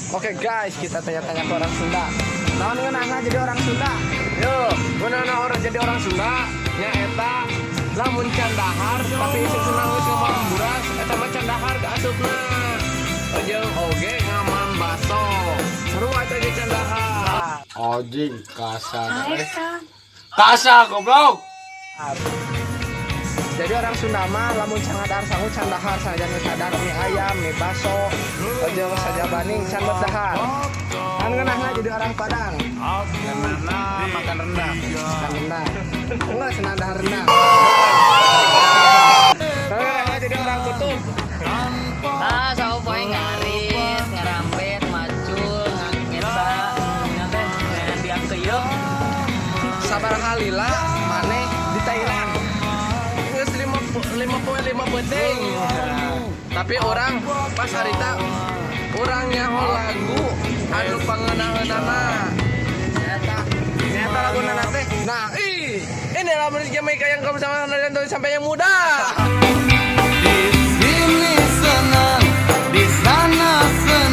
Oke guys, kita tanya-tanya ke orang Sunda. Naon ngeunahna jadi orang Sunda? Yo, ngeunahna orang jadi orang Sunda nya eta lamun can dahar tapi isuk senang geus ngomong buras eta mah can dahar kaasupna. Jeung oge ngaman baso. Seru eta ge can dahar. Anjing kasar. Kasar goblok. Jadi orang Sunda mah lamun can ngadahar sangu can dahar sajan sadar mie ayam, mie baso, jeung sajabaning can bet dahar. Kan ngeunahna jadi orang Padang. Ngeunahna makan rendang. Makan rendang. Enggak senang dahar rendang. Kalau ngeunahna jadi orang Kutub. Sawo poe ngarit, ngarambet, macul, ngangesa, nya teh diam teuyeuk. Sabaraha lila maneh di Thailand. Geus 5 penting. Tapi orang pas harita urang nyaho lagu anu pangeunah-eunahna. Nyata lagunana teh. Nah, ini lah musik Jamaika yang kamu sama sampai yang muda. Di sini senang, di sana senang.